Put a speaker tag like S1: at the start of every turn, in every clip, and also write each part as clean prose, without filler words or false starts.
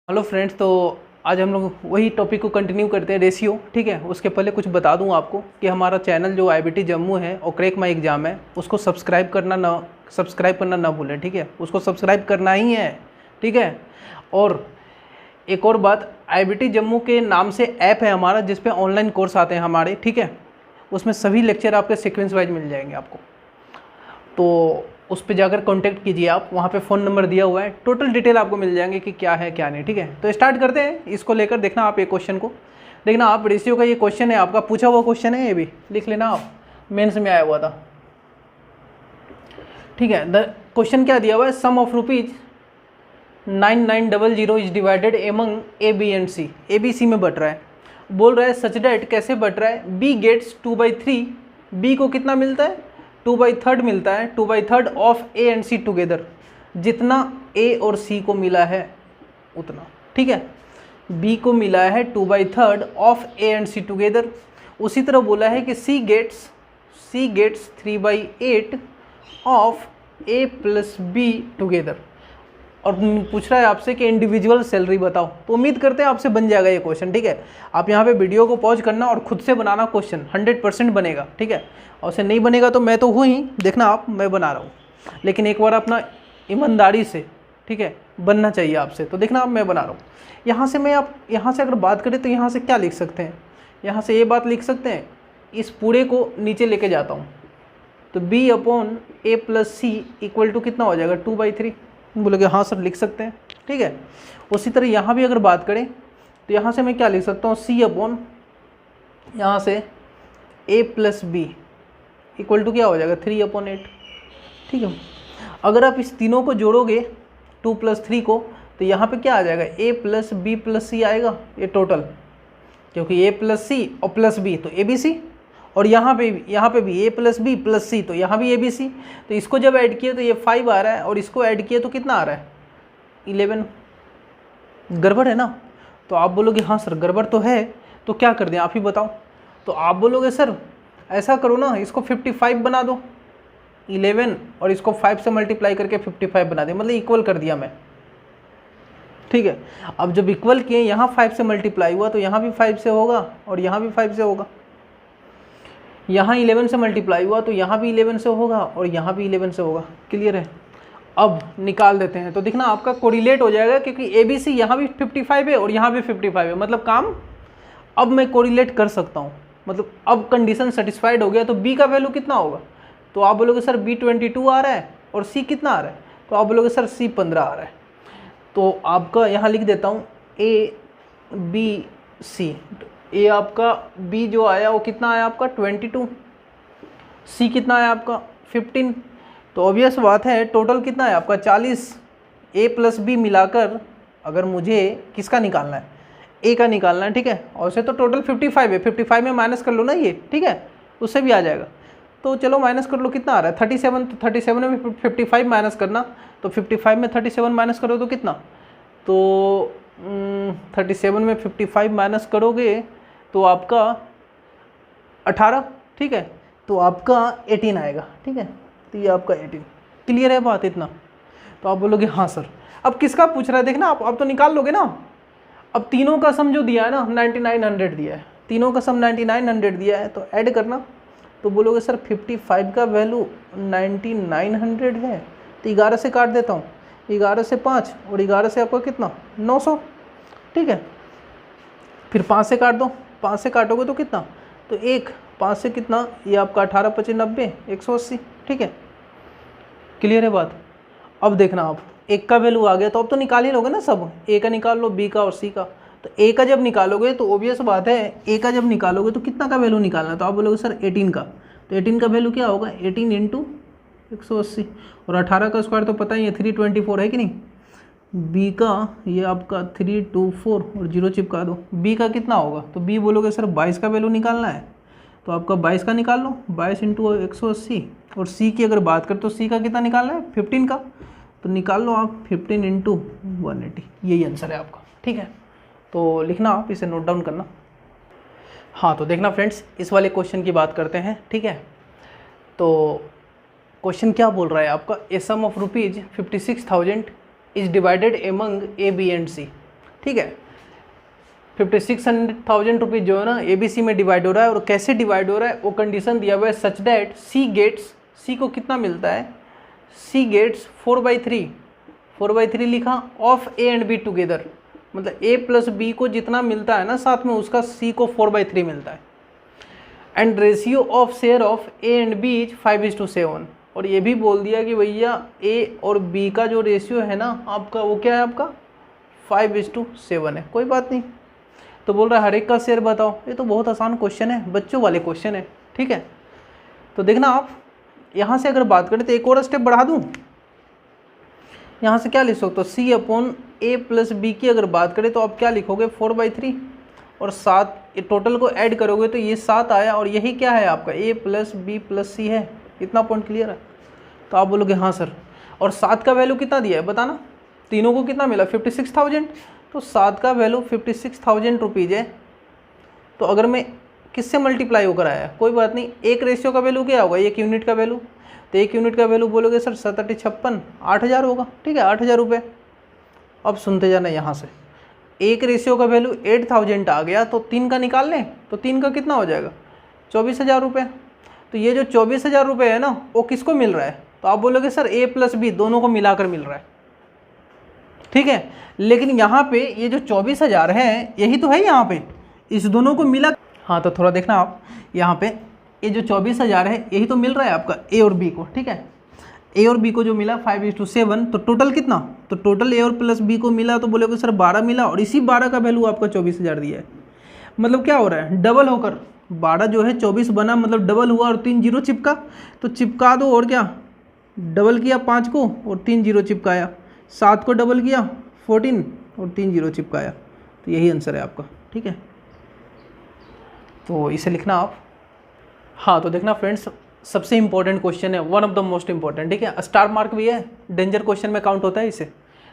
S1: Hello friends, तो आज हम लोग वही टॉपिक को कंटिन्यू करते हैं, रेशियो। ठीक है, उसके पहले कुछ बता दूं आपको कि हमारा चैनल जो IBT जम्मू है और क्रैक माई एग्ज़ाम है, उसको सब्सक्राइब करना ना भूलें। ठीक है, उसको सब्सक्राइब करना ही है। ठीक है, और एक और बात, IBT जम्मू के नाम से ऐप है हमारा, जिस पे ऑनलाइन कोर्स आते हैं हमारे। ठीक है, उसमें सभी लेक्चर आपके सीक्वेंस वाइज मिल जाएंगे आपको, तो उस पर जाकर कांटेक्ट कीजिए आप। वहाँ पे फ़ोन नंबर दिया हुआ है, टोटल डिटेल आपको मिल जाएंगे कि क्या है क्या नहीं। ठीक है, तो स्टार्ट करते हैं इसको लेकर। देखना आप एक क्वेश्चन को, देखना आप, रेशियो का ये क्वेश्चन है आपका, पूछा हुआ क्वेश्चन है, ये भी लिख लेना आप, मेंस में आया हुआ था। ठीक है, द क्वेश्चन क्या दिया हुआ है, sum of rupees 9900 is divided among A, B and C। ABC में बट रहा है, बोल रहा है सच डेट कैसे बट रहा है, B गेट्स 2/3, B को कितना मिलता है, 2/3 मिलता है, 2/3 of A and C together, जितना A और C को मिला है उतना। ठीक है, B को मिला है 2/3 of A and C together. उसी तरह बोला है कि C gets 3/8 of A plus B together, और पूछ रहा है आपसे कि इंडिविजुअल सैलरी बताओ। तो उम्मीद करते हैं आपसे बन जाएगा ये क्वेश्चन। ठीक है, आप यहाँ पे वीडियो को पॉज करना और खुद से बनाना क्वेश्चन, 100% बनेगा। ठीक है, और उसे नहीं बनेगा तो मैं तो हूँ ही, देखना आप, मैं बना रहा हूँ, लेकिन एक बार अपना ईमानदारी से, ठीक है, बनना चाहिए आपसे। तो देखना आप, मैं बना रहा हूँ। यहाँ से अगर बात करें तो यहाँ से क्या लिख सकते हैं, यहाँ से ये बात लिख सकते हैं, इस पूरे को नीचे लेके जाता हूँ तो B/A plus C equal to कितना हो जाएगा, 2/3। बोलोगे हाँ सर लिख सकते हैं। ठीक है, उसी तरह यहाँ भी अगर बात करें तो यहाँ से मैं क्या लिख सकता हूँ, C/ यहाँ से A plus B equal to क्या हो जाएगा, 3/8। ठीक है, अगर आप इस तीनों को जोड़ोगे 2 + 3 को, तो यहाँ पे क्या आ जाएगा, A plus B plus C आएगा, ये टोटल, क्योंकि A प्लस C और प्लस B तो ABC, और यहाँ पे भी A plus B plus C तो यहाँ भी ABC। तो इसको जब ऐड किए तो ये 5 आ रहा है, और इसको ऐड किए तो कितना आ रहा है, 11। गड़बड़ है ना? तो आप बोलोगे हाँ सर गड़बड़ तो है, तो क्या कर दें आप ही बताओ। तो आप बोलोगे सर ऐसा करो ना, इसको 55 बना दो, 11 और इसको 5 से मल्टीप्लाई करके 55 बना दे, मतलब इक्वल कर दिया मैं। ठीक है, अब जब इक्वल किए, यहाँ 5 से मल्टीप्लाई हुआ तो यहाँ भी 5 से होगा और यहाँ भी 5 से होगा, यहाँ 11 से मल्टीप्लाई हुआ तो यहाँ भी 11 से होगा और यहाँ भी 11 से होगा। क्लियर है? अब निकाल देते हैं तो दिखना आपका कोरिलेट हो जाएगा, क्योंकि ABC यहाँ भी 55 है और यहाँ भी 55 है, मतलब काम अब मैं कोरिलेट कर सकता हूँ, मतलब अब कंडीशन सेटिस्फाइड हो गया। तो B का वैल्यू कितना होगा, तो आप बोलोगे सर B 22 आ रहा है और C कितना आ रहा है, तो आप बोलोगे सर C 15 आ रहा है। तो आपका यहाँ लिख देता हूँ ABC। A आपका B जो आया वो कितना आया आपका 22, C कितना आया आपका 15। तो ऑब्वियस बात है टोटल कितना है आपका 40। A प्लस B मिलाकर अगर मुझे किसका निकालना है, A का निकालना है। ठीक है, और से तो टोटल 55 है, 55 में माइनस कर लो ना ये, ठीक है, उससे भी आ जाएगा। तो चलो माइनस कर लो, कितना आ रहा है 37। तो 37 में 55 माइनस करना, तो 55 में 37 माइनस करो तो कितना, तो 37 में 55 माइनस करोगे तो आपका 18। ठीक है, तो आपका 18 आएगा। ठीक है, तो ये आपका 18। क्लियर है बात इतना? तो आप बोलोगे हाँ सर। अब किसका पूछ रहा है, देखना आप, अब तो निकाल लोगे ना। अब तीनों का सम जो दिया है ना 9900 दिया है, तीनों का सम 9900 दिया है, तो ऐड करना। तो बोलोगे सर 55 का वैल्यू 9900 है, तो 11 से काट देता हूँ, 11 से 5 और 11 से आपका कितना 900। ठीक है, फिर 5 से काट दो, 5 से काटोगे तो कितना, तो 1, 5 से कितना, ये आपका 18 × 5 = 90, 180। ठीक है, क्लियर है बात? अब देखना आप, एक का वैल्यू आ गया तो अब तो निकाल ही लोगे ना सब, A का निकाल लो, B का और C का। तो A का जब निकालोगे तो ऑब्वियस बात है, A का जब निकालोगे तो कितना का वैल्यू निकालना है, तो आप बोलोगे सर 18 का। तो 18 का वैल्यू क्या होगा, 18 × 180, और 18 का स्क्वायर तो पता ही है 324 है कि नहीं। B का ये आपका 324 और 0 चिपका दो। B का कितना होगा, तो B बोलोगे सर 22 का वैल्यू निकालना है, तो आपका 22 का निकाल लो, 22 × 180। और C की अगर बात करें तो C का कितना निकालना है, 15 का, तो निकाल लो आप 15 × 180, यही आंसर है आपका। ठीक है, तो लिखना आप, इसे नोट डाउन करना। हाँ, तो देखना फ्रेंड्स, इस वाले क्वेश्चन की बात करते हैं। ठीक है, तो क्वेश्चन क्या बोल रहा है आपका, a sum of rupees 56,000 is divided among A, B and C। ठीक है। 56,000 रुपीज़ जो है ना ABC में डिवाइड हो रहा है, और कैसे डिवाइड हो रहा है वो कंडीशन दिया हुआ है such that C gets, C को कितना मिलता है, C गेट्स 4/3 लिखा of A and B together, मतलब A प्लस B को जितना मिलता है ना साथ में उसका C को 4/3 मिलता है। And ratio of share of A and B is 5:7, और ये भी बोल दिया कि भैया A और B का जो रेशियो है ना आपका वो क्या है, आपका 5:7 है। कोई बात नहीं, तो बोल रहा है हर एक का शेयर बताओ। ये तो बहुत आसान क्वेश्चन है, बच्चों वाले क्वेश्चन है, ठीक है। तो देखना आप यहाँ से अगर बात करें तो एक और स्टेप बढ़ा दूँ, यहाँ से क्या लिख सकते हो, C/A प्लस B की अगर बात करें तो आप क्या लिखोगे 4/3, और 7 ये टोटल को ऐड करोगे तो ये 7 आया, और यही क्या है आपका A plus B plus C है। इतना पॉइंट क्लियर है? तो आप बोलोगे हाँ सर, और 7 का वैल्यू कितना दिया है बताना, तीनों को कितना मिला 56,000, तो 7 का वैल्यू 56,000 रुपीज़ है। तो अगर मैं किससे मल्टीप्लाई होकर आया, कोई बात नहीं, एक रेशियो का वैल्यू क्या होगा, एक यूनिट का वैल्यू, तो एक यूनिट का वैल्यू बोलोगे सर 7×8 = 8,000 होगा, ठीक है, 8,000 रुपये। अब सुनते जाना यहाँ से, एक रेशियो का वैल्यू 8,000 आ गया, तो 3 का निकाल लें, तो 3 का कितना हो जाएगा 24,000 रुपये। तो ये जो 24,000 रुपये है ना वो किसको मिल रहा है, तो आप बोलोगे सर A प्लस B दोनों को मिलाकर मिल रहा है, ठीक है। लेकिन यहाँ पे ये जो 24,000 है यही तो है यहाँ पे, इस दोनों को मिला, हाँ तो थोड़ा देखना आप यहाँ पे, ये जो 24,000 है यही तो मिल रहा है आपका A और B को, ठीक है। A और B को जो मिला 5:7, तो टोटल कितना, तो टोटल A और प्लस B को मिला, तो बोलोगे सर 12 मिला, और इसी 12 का वैल्यू आपका 24,000 दिया है। मतलब क्या हो रहा है, डबल होकर 12 जो है 24 बना, मतलब डबल हुआ, और 3 जीरो चिपका, तो चिपका दो, और क्या डबल किया 5 को और 3 जीरो चिपकाया, 7 को डबल किया 14 और 3 जीरो चिपकाया, तो यही आंसर है आपका, ठीक है। तो इसे लिखना आप। हाँ तो देखना फ्रेंड्स, सबसे इंपॉर्टेंट क्वेश्चन है, one of the most important, ठीक है। स्टार मार्क भी है, डेंजर क्वेश्चन में काउंट होता है इसे,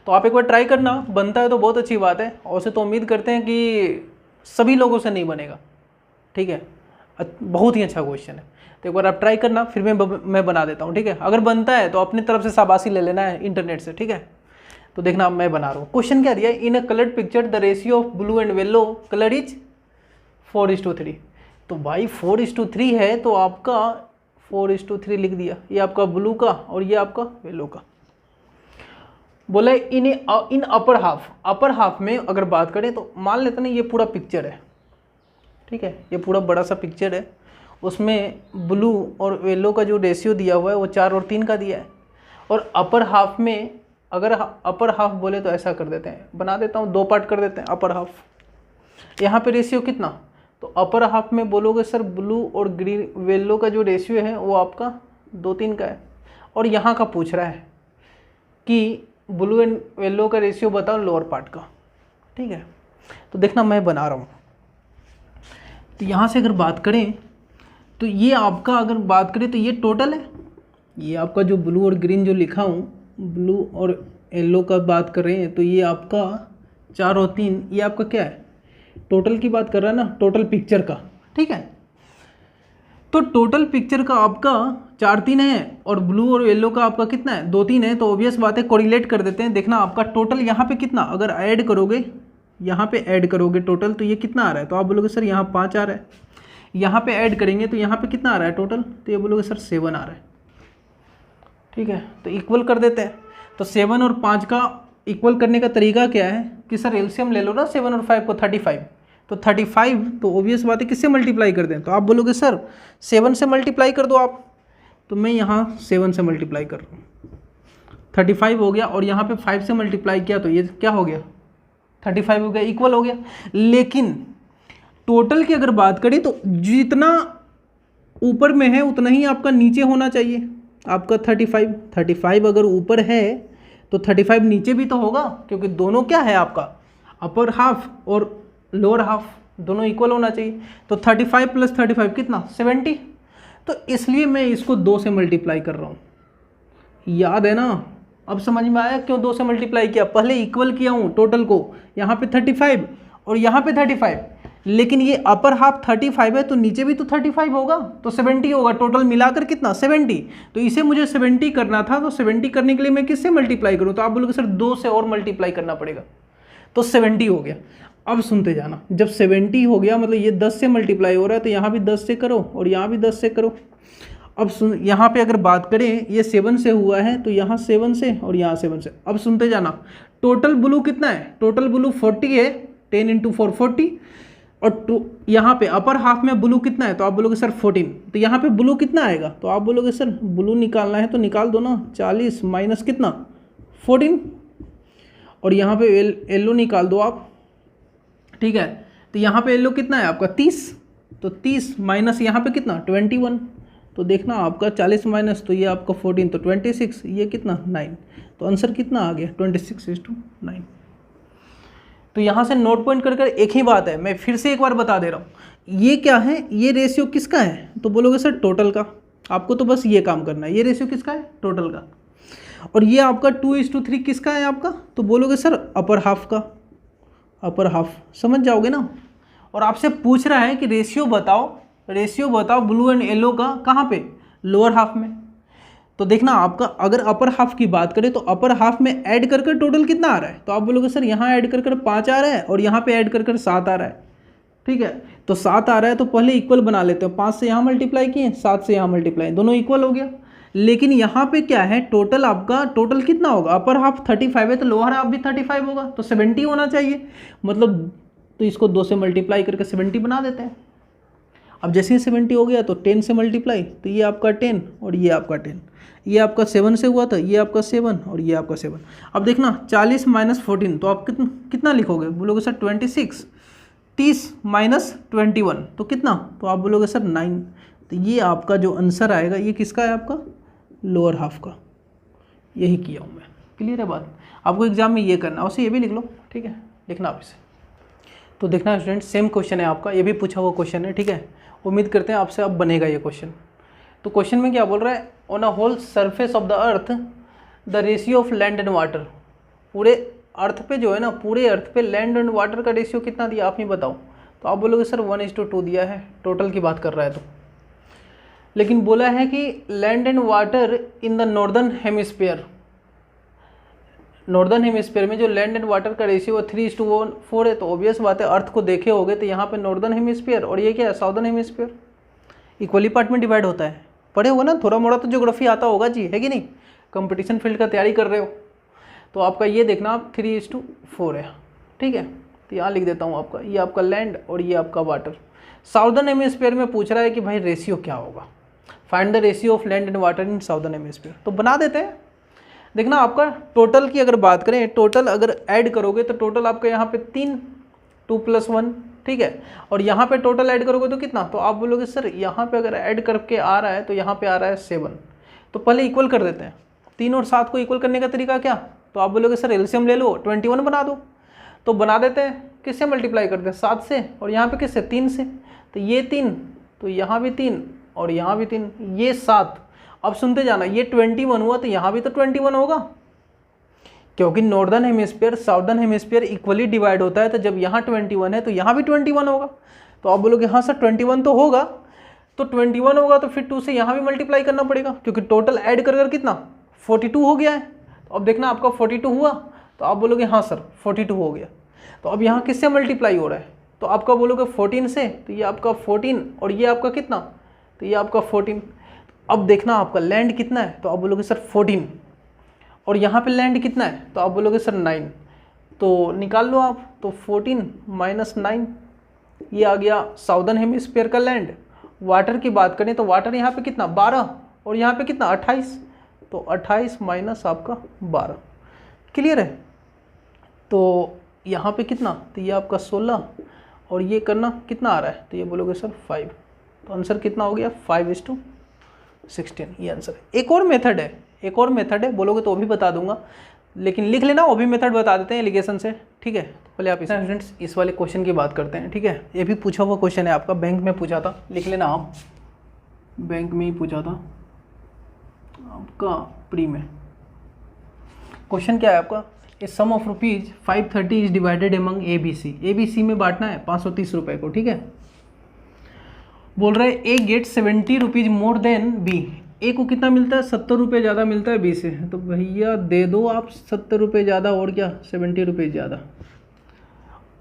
S1: तो आप एक बार ट्राई करना, बनता है तो बहुत अच्छी बात है, और उसे तो उम्मीद करते हैं कि सभी लोगों से नहीं बनेगा, ठीक है। बहुत ही अच्छा क्वेश्चन है, तो एक बार आप ट्राई करना, फिर मैं बना देता हूँ, ठीक है। अगर बनता है तो अपनी तरफ से शाबाशी ले लेना है इंटरनेट से, ठीक है। तो देखना मैं बना रहा हूँ। क्वेश्चन क्या दिया है, in a coloured picture the ratio of blue and yellow colour is 4:3। तो भाई 4:3 है, तो आपका 4:3 लिख दिया, ये आपका ब्लू का और ये आपका येलो का। बोला इन अपर हाफ में अगर बात करें तो मान लेते ना ये पूरा पिक्चर है, ठीक है, ये पूरा बड़ा सा पिक्चर है, उसमें ब्लू और येलो का जो रेशियो दिया हुआ है वो 4 और 3 का दिया है। और अपर हाफ में अगर अपर हाफ बोले तो ऐसा कर देते हैं, बना देता हूँ, 2 पार्ट कर देते हैं अपर हाफ। यहाँ पे रेशियो कितना, तो अपर हाफ में बोलोगे सर ब्लू और ग्रीन येलो का जो रेशियो है वो आपका 2:3 का है, और यहाँ का पूछ रहा है कि ब्लू एंड येलो का रेशियो बताओ लोअर पार्ट का, ठीक है। तो देखना मैं बना रहा हूँ, तो यहाँ से अगर बात करें तो ये आपका अगर बात करें तो ये टोटल है, ये आपका जो ब्लू और ग्रीन जो लिखा हूँ, ब्लू और येलो का बात कर रहे हैं, तो ये आपका 4 और 3, ये आपका क्या है, टोटल की बात कर रहा है ना, टोटल पिक्चर का, ठीक है। तो टोटल पिक्चर का आपका 4-3 है, और ब्लू और येलो का आपका कितना है 2-3 है, तो ऑब्वियस बात है कोरिलेट कर देते हैं। देखना आपका टोटल यहाँ पे कितना, अगर ऐड करोगे, यहाँ पे ऐड करोगे टोटल, तो ये कितना आ रहा है, तो आप बोलोगे सर यहाँ 5 आ रहा है, यहाँ पे ऐड करेंगे तो यहाँ पे कितना आ रहा है टोटल, तो ये बोलोगे सर 7 आ रहा है, ठीक है। तो इक्वल कर देते हैं, तो 7 और 5 का इक्वल करने का तरीका क्या है कि सर एलसीएम ले लो ना 7 और 5 को 35, तो 35 तो ऑब्वियस बात है किससे मल्टीप्लाई कर दें, तो आप बोलोगे सर 7 से मल्टीप्लाई कर दो आप, तो मैं यहाँ 7 से मल्टीप्लाई कर रहा हूँ, 35 हो गया, और यहाँ पे 5 से मल्टीप्लाई किया तो ये क्या हो गया 35 हो गया, इक्वल हो गया। लेकिन टोटल की अगर बात करें तो जितना ऊपर में है उतना ही आपका नीचे होना चाहिए, आपका 35 अगर ऊपर है तो 35 नीचे भी तो होगा, क्योंकि दोनों क्या है आपका अपर हाफ और लोअर हाफ दोनों इक्वल होना चाहिए। तो 35 + 35 कितना 70, तो इसलिए मैं इसको 2 से मल्टीप्लाई कर रहा हूँ, याद है ना। अब समझ में आया क्यों 2 से मल्टीप्लाई किया, पहले इक्वल किया हूँ टोटल को, यहाँ पे 35 और यहाँ पे 35, लेकिन ये अपर हाफ 35 है तो नीचे भी तो 35 होगा, तो 70 होगा, टोटल मिलाकर कितना 70। तो इसे मुझे 70 करना था, तो 70 करने के लिए मैं किससे मल्टीप्लाई करूँ, तो आप बोलोगे सर 2 से और मल्टीप्लाई करना पड़ेगा। तो 70 हो गया। अब सुनते जाना, जब 70 हो गया मतलब ये 10 से मल्टीप्लाई हो रहा है, तो यहाँ भी 10 से करो और यहाँ भी 10 से करो। अब सुन, यहाँ पे अगर बात करें ये 7 से हुआ है, तो यहाँ 7 से और यहाँ 7 से। अब सुनते जाना, टोटल ब्लू कितना है, टोटल ब्लू 40 है, 10 इंटू 4 40, और यहाँ पे अपर हाफ में ब्लू कितना है, तो आप बोलोगे सर 14। तो यहाँ पे ब्लू कितना आएगा, तो आप बोलोगे सर ब्लू निकालना है तो निकाल दो ना, 40 माइनस कितना 14, और यहाँ पे येलो निकाल दो आप, ठीक है। तो यहाँ पे येलो कितना है आपका 30, तो 30 माइनस यहाँ पे कितना 21, तो देखना आपका 40 माइनस, तो ये आपका 14, तो 26, ये कितना 9, तो आंसर कितना आ गया 26:9। तो यहाँ से नोट पॉइंट कर एक ही बात है, मैं फिर से एक बार बता दे रहा हूँ, ये क्या है, ये रेशियो किसका है, तो बोलोगे सर टोटल का। आपको तो बस ये काम करना है, ये रेशियो किसका है, टोटल का। और ये आपका 2:3 किसका है आपका, तो बोलोगे सर अपर हाफ का, अपर हाफ, समझ जाओगे ना। और आपसे पूछ रहा है कि रेशियो बताओ ब्लू एंड येलो का, कहाँ पे, लोअर हाफ में। तो देखना आपका अगर अपर हाफ की बात करें तो अपर हाफ में ऐड कर टोटल कितना आ रहा है, तो आप बोलोगे सर यहाँ ऐड कर 5 आ रहा है और यहाँ पे ऐड कर 7 आ रहा है, ठीक है। तो 7 आ रहा है तो पहले इक्वल बना लेते हैं, 5 से यहाँ मल्टीप्लाई किए, 7 से यहाँ मल्टीप्लाई, दोनों इक्वल हो गया। लेकिन यहाँ पे क्या है, टोटल आपका टोटल कितना होगा, अपर हाफ 35 है तो लोअर हाफ भी 35 होगा, तो 70 होना चाहिए मतलब। तो इसको 2 से मल्टीप्लाई करके 70 बना देते हैं। अब जैसे ही 70 हो गया तो 10 से मल्टीप्लाई, तो ये आपका 10 और ये आपका 10, ये आपका 7 से हुआ था, ये आपका 7 और ये आपका 7। अब देखना 40 माइनस 14, तो आप कितना लिखोगे, बोलोगे सर 26। 30 माइनस 21 तो कितना, तो आप बोलोगे सर 9। तो ये आपका जो आंसर आएगा ये किसका है, आपका लोअर हाफ का। यही किया हूँ मैं, क्लियर है बात। आपको एग्जाम में ये करना, उसे ये भी लिख लो, ठीक है, लिखना आप इसे। तो देखना स्टूडेंट सेम क्वेश्चन है आपका, ये भी पूछा हुआ क्वेश्चन है, ठीक है। उम्मीद करते हैं आपसे अब बनेगा ये क्वेश्चन। तो क्वेश्चन में क्या बोल रहा है, on a whole surface of the earth the ratio of land and water, पूरे अर्थ पे जो है ना, पूरे अर्थ पे लैंड एंड वाटर का रेशियो कितना दिया आप ही बताओ। तो आप बोलोगे सर 1:2 दिया है, टोटल की बात कर रहा है तो। लेकिन बोला है कि land and water in the northern hemisphere, northern hemisphere में जो लैंड एंड वाटर का रेशियो 3:4 है, तो ऑब्वियस बात है अर्थ को देखे होगे तो यहाँ पे नॉर्दर्न हेमिस्फीयर और ये क्या है साउदर्न हेमिस्फीयर, इक्वली पार्ट में डिवाइड होता है। पढ़े होगा ना, थोड़ा मोड़ा तो ज्योग्राफी आता होगा जी, है कि नहीं, कंपटीशन फील्ड का तैयारी कर रहे हो तो आपका ये देखना आप 3:4 है, ठीक है। तो यहाँ लिख देता हूँ आपका, ये आपका लैंड और ये आपका वाटर। साउदर्न हेमिस्फीयर में पूछ रहा है कि भाई रेशियो क्या होगा, find the ratio of land and water in southern hemisphere. तो बना देते हैं। देखना आपका टोटल की अगर बात करें, टोटल अगर ऐड करोगे तो टोटल आपका यहाँ पे 3, 2 + 1, ठीक है। और यहाँ पे टोटल ऐड करोगे तो कितना, तो आप बोलोगे सर यहाँ पे अगर ऐड करके आ रहा है तो यहाँ पे आ रहा है 7। तो पहले इक्वल कर देते हैं, 3 और 7 को इक्वल करने का तरीका क्या, तो आप बोलोगे सर एलसीएम ले लो, 21 बना दो। तो बना देते हैं, किससे मल्टीप्लाई करते हैं 7 से, और यहाँ पे किससे 3 से। तो ये 3, तो यहाँ भी 3 और यहाँ भी 3, ये 7। अब सुनते जाना, ये 21 हुआ तो यहाँ भी तो 21 होगा, क्योंकि northern hemisphere southern hemisphere equally divide होता है। तो जब यहाँ 21 है तो यहाँ भी 21 होगा। तो आप बोलोगे हाँ सर 21 तो होगा, तो 21 होगा तो फिर 2 से यहाँ भी मल्टीप्लाई करना पड़ेगा, क्योंकि टोटल ऐड कर कितना 42 हो गया है। तो अब देखना आपका 42 हुआ, तो आप बोलोगे हाँ सर 42 हो गया। तो अब यहाँ किससे मल्टीप्लाई हो रहा है, तो आपका बोलोगे 14 से, तो ये आपका 14 और ये आपका कितना, तो ये आपका 14। अब देखना आपका लैंड कितना है, तो आप बोलोगे सर 14, और यहाँ पे लैंड कितना है, तो आप बोलोगे सर 9। तो निकाल लो आप, तो 14 माइनस 9, ये आ गया साउदर्न हेमिस्फीयर का लैंड। वाटर की बात करें तो वाटर यहाँ पे कितना 12 और यहाँ पे कितना 28, तो 28 माइनस आपका 12, क्लियर है। तो यहाँ पे कितना, तो ये आपका 16 और ये करना कितना आ रहा है, तो ये बोलोगे सर 5। तो आंसर कितना हो गया 5:16, ये आंसर है। एक और मेथड है, बोलोगे तो वो भी बता दूंगा, लेकिन लिख लेना, वो भी मेथड बता देते हैं एलिगेशन से, ठीक है। तो पहले आप स्टूडेंट्स इस वाले क्वेश्चन की बात करते हैं, ठीक है। ये भी पूछा हुआ क्वेश्चन है आपका, बैंक में पूछा था, लिख लेना आप, बैंक में ही पूछा था आपका प्री में। क्वेश्चन क्या है आपका, a sum of ₹530 is divided among ABC में बांटना है 530 रुपये को, ठीक है। बोल रहे A get 70 rupees more than B, A को कितना मिलता है 70 रुपये ज़्यादा मिलता है बी से, तो भैया दे दो आप 70 रुपये ज़्यादा और क्या 70 रुपये ज़्यादा,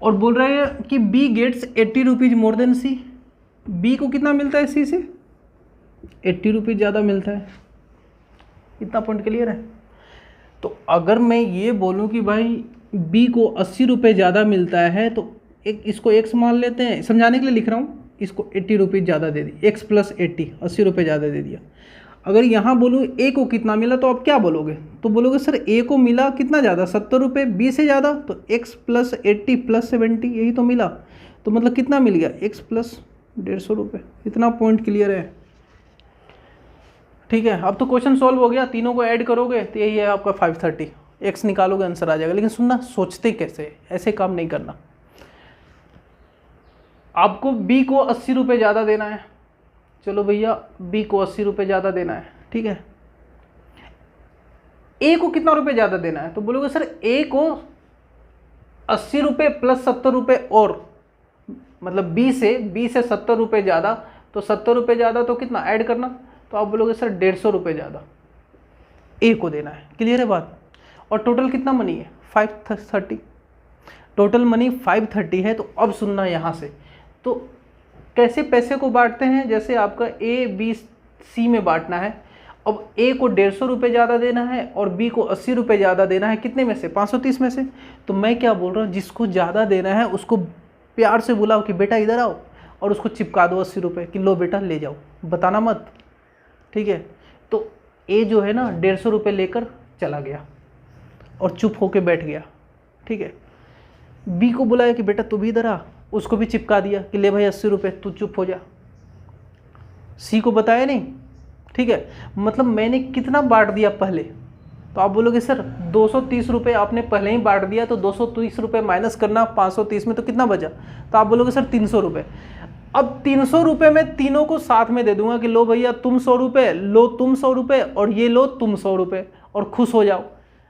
S1: और बोल रहा है कि B gets 80 rupees more than C. B को कितना मिलता है सी से? 80 रुपीज़ ज़्यादा मिलता है। इतना पॉइंट क्लियर है? तो अगर मैं ये बोलूँ कि भाई बी को 80 रुपये ज़्यादा मिलता है तो एक इसको एक्स मान लेते हैं, समझाने के लिए लिख रहा हूँ। इसको 80 रुपीज़ ज़्यादा दे दी, एक्स प्लस 80 रुपये ज़्यादा दे दिया। अगर यहाँ बोलूँ ए को कितना मिला तो आप क्या बोलोगे? तो बोलोगे सर ए को मिला कितना ज़्यादा, 70 रुपये, बी से ज़्यादा, तो एक्स प्लस 80 प्लस 70 यही तो मिला। तो मतलब कितना मिल गया? एक्स प्लस 150 रुपये। इतना पॉइंट क्लियर है? ठीक है, अब तो क्वेश्चन सॉल्व हो गया। तीनों को ऐड करोगे तो यही है आपका 530, एक्स निकालोगे आंसर आ जाएगा। लेकिन सुनना, सोचते कैसे, ऐसे काम नहीं करना। आपको बी को 80 रुपये ज़्यादा देना है। चलो भैया बी को 80 रुपये ज़्यादा देना है, ठीक है। ए को कितना रुपये ज़्यादा देना है? तो बोलोगे सर ए को 80 रुपये प्लस 70 रुपये और, मतलब बी से 70 रुपये ज़्यादा, तो 70 रुपये ज़्यादा तो कितना ऐड करना, तो आप बोलोगे सर 150 रुपये ज़्यादा ए को देना है। क्लियर है बात? और टोटल कितना मनी है? 530। टोटल मनी 530 है। तो अब सुनना यहाँ से, तो कैसे पैसे को बांटते हैं? जैसे आपका ए बी सी में बांटना है। अब ए को 150 रुपये ज़्यादा देना है और बी को 80 रुपये ज़्यादा देना है। कितने में से? 530 में से। तो मैं क्या बोल रहा हूँ, जिसको ज़्यादा देना है उसको प्यार से बुलाओ कि बेटा इधर आओ, और उसको चिपका दो 80 रुपये कि लो बेटा ले जाओ, बताना मत, ठीक है। तो ए जो है ना 150 रुपये लेकर चला गया और चुप होके बैठ गया, ठीक है। बी को बुलाया कि बेटा तू भी इधर आ, उसको भी चिपका दिया कि ले भाई 80 रुपये, तू चुप हो जा। सी को बताया नहीं, ठीक है। मतलब मैंने कितना बांट दिया पहले? तो आप बोलोगे सर 230 रुपये आपने पहले ही बांट दिया, तो 230 रुपये माइनस करना 530 में, तो कितना बचा? तो आप बोलोगे सर 300 रुपये। अब 300 रुपये में तीनों को साथ में दे दूंगा कि लो भैया तुम 100 रुपये, लो तुम 100 रुपये, और ये लो तुम 100 रुपये, और खुश हो जाओ।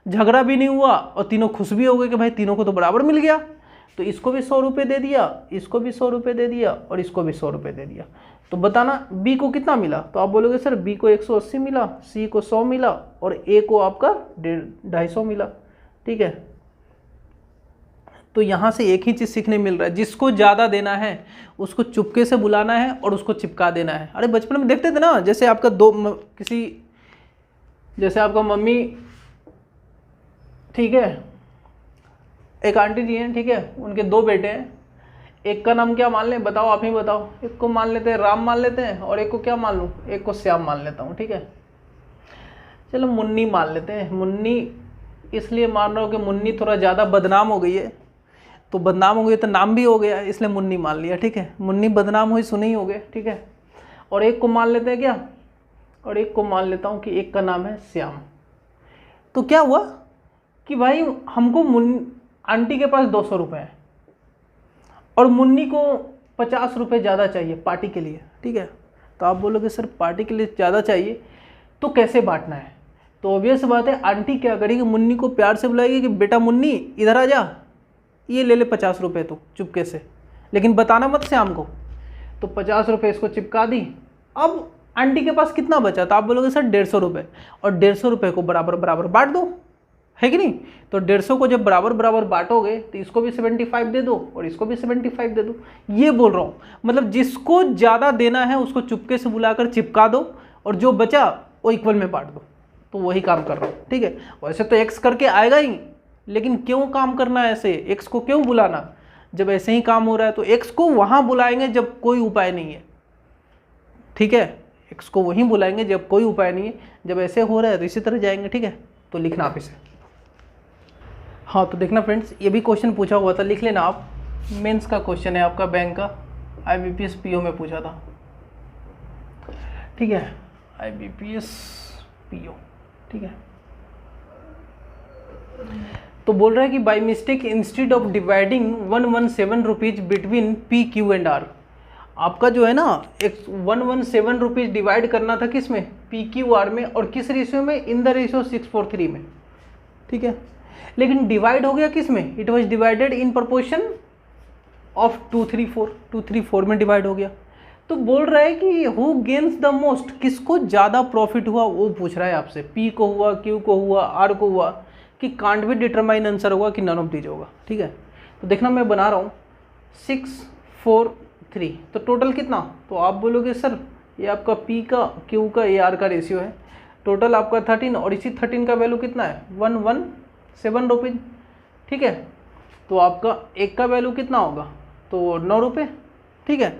S1: झगड़ा भी नहीं हुआ और तीनों खुश भी हो गए कि भाई तीनों को तो बराबर मिल गया। तो इसको भी 100 रुपये दे दिया, इसको भी 100 रुपये दे दिया, और इसको भी 100 रुपये दे दिया। तो बताना बी को कितना मिला? तो आप बोलोगे सर बी को 180 मिला, सी को 100 मिला, और ए को आपका 250 मिला, ठीक है। तो यहाँ से एक ही चीज़ सीखने मिल रहा है, जिसको ज़्यादा देना है उसको चुपके से बुलाना है और उसको चिपका देना है। अरे बचपन में देखते थे ना, जैसे आपका जैसे आपका मम्मी, ठीक है, एक आंटी जी हैं, ठीक है, उनके 2 बेटे हैं। एक का नाम क्या मान लें, बताओ, आप ही बताओ। एक को मान लेते हैं राम मान लेते हैं, और एक को क्या मान लूँ? एक को श्याम मान लेता हूँ, ठीक है। चलो मुन्नी मान लेते हैं। मुन्नी इसलिए मान रहा हूँ कि मुन्नी थोड़ा ज़्यादा बदनाम हो गई है, तो बदनाम हो गई तो नाम भी हो गया, इसलिए मुन्नी मान लिया, ठीक है। मुन्नी बदनाम हुई, सुनी हो गए, ठीक है। और एक को मान लेते हैं क्या, और एक को मान लेता हूँ कि एक का नाम है श्याम। तो क्या हुआ कि भाई हमको आंटी के पास 200 रुपये हैं और मुन्नी को 50 रुपये ज़्यादा चाहिए पार्टी के लिए, ठीक है। तो आप बोलोगे सर पार्टी के लिए ज़्यादा चाहिए तो कैसे बांटना है? तो ऑब्वियस बात है, आंटी क्या करेगी, मुन्नी को प्यार से बुलाएगी कि बेटा मुन्नी इधर आ जा, ये ले ले 50 रुपये तो चुपके से, लेकिन बताना मत श्याम को। तो 50 रुपये इसको चिपका दी। अब आंटी के पास कितना बचा? तो आप बोलोगे सर 150 रुपये, और 150 रुपये को बराबर बराबर बांट दो, है कि नहीं। तो 150 को जब बराबर बराबर बांटोगे तो इसको भी 75 दे दो और इसको भी 75 दे दो। ये बोल रहा हूँ, मतलब जिसको ज़्यादा देना है उसको चुपके से बुलाकर चिपका दो, और जो बचा वो इक्वल में बांट दो। तो वही काम कर रहा हूँ, ठीक है। वैसे तो एक्स करके आएगा ही, लेकिन क्यों काम करना है ऐसे? एक्स को क्यों बुलाना? जब ऐसे ही काम हो रहा है तो एक्स को वहाँ बुलाएंगे जब कोई उपाय नहीं है, ठीक है। एक्स को वहीं बुलाएंगे जब कोई उपाय नहीं है। जब ऐसे हो रहा है तो इसी तरह जाएंगे, ठीक है। तो लिखना आप इसे। हाँ तो देखना फ्रेंड्स, ये भी क्वेश्चन पूछा हुआ था, लिख लेना आप। मेंस का क्वेश्चन है आपका, बैंक का, IBPS PO में पूछा था, ठीक है। IBPS PO, ठीक है। तो बोल रहा है कि by mistake instead of dividing 117 rupees between PQ and R, आपका जो है ना एक 117 रुपीज़ डिवाइड करना था किस में? PQR में, और किस रेशियो में? इन द रेशियो 6:3 में, ठीक है। लेकिन डिवाइड हो गया किस में? It was divided in proportion of 234 में डिवाइड हो गया। तो बोल रहा है कि हु गेन्स द मोस्ट, किसको ज़्यादा प्रॉफिट हुआ वो पूछ रहा है आपसे। P को हुआ, Q को हुआ, R को हुआ, कि कांट भी डिटरमाइन आंसर होगा कि नन ऑफ दीज होगा, ठीक है। तो देखना मैं बना रहा हूँ 6:4:3, तो टोटल कितना, तो आप बोलोगे सर ये आपका P का Q का AR का रेशियो है, टोटल आपका 13 और इसी 13 का वैल्यू कितना है 117 रुपीज़, ठीक है। तो आपका एक का वैल्यू कितना होगा, तो 9 रुपये, ठीक है।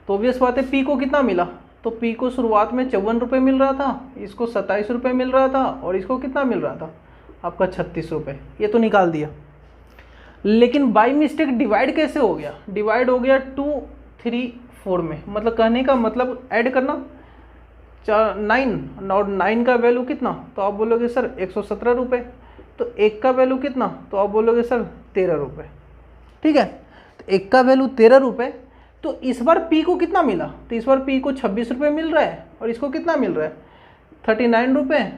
S1: तो ऑब्वियस बात है P को कितना मिला, तो P को शुरुआत में 54 रुपये मिल रहा था, इसको 27 रुपये मिल रहा था और इसको कितना मिल रहा था आपका 36 रुपये, ये तो निकाल दिया। लेकिन बाई मिस्टेक डिवाइड कैसे हो गया, डिवाइड हो गया 2, 3, 4 में, मतलब कहने का मतलब ऐड करना 9 और 9 का वैल्यू कितना, तो आप बोलोगे सर 117 रुपये, तो एक का वैल्यू कितना, तो आप बोलोगे सर 13 रुपये, ठीक है। तो एक का वैल्यू 13 रुपये, तो इस बार P को कितना मिला, तो इस बार P को 26 रुपये मिल रहा है और इसको कितना मिल रहा है 39 रुपये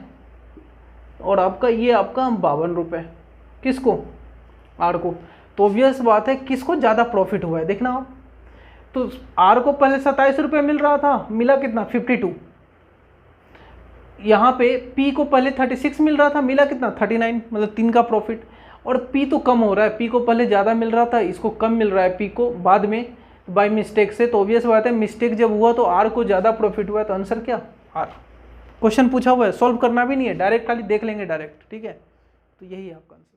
S1: और आपका ये आपका 52 रुपये, किसको, R को। तो ऑब्वियस बात है किसको ज़्यादा प्रॉफिट हुआ है, देखना आप, तो R को पहले 27 रुपये मिल रहा था, मिला कितना 52, यहाँ पे P को पहले 36 मिल रहा था, मिला कितना 39, मतलब 3 का प्रॉफिट। और P तो कम हो रहा है, P को पहले ज़्यादा मिल रहा था, इसको कम मिल रहा है P को बाद में बाय मिस्टेक से, तो ऑब्वियस बात है मिस्टेक जब हुआ तो R को ज़्यादा प्रॉफिट हुआ, तो आंसर क्या R। क्वेश्चन पूछा हुआ है, सॉल्व करना भी नहीं है, डायरेक्ट खाली देख लेंगे डायरेक्ट, ठीक है। तो यही है आपका आंसर।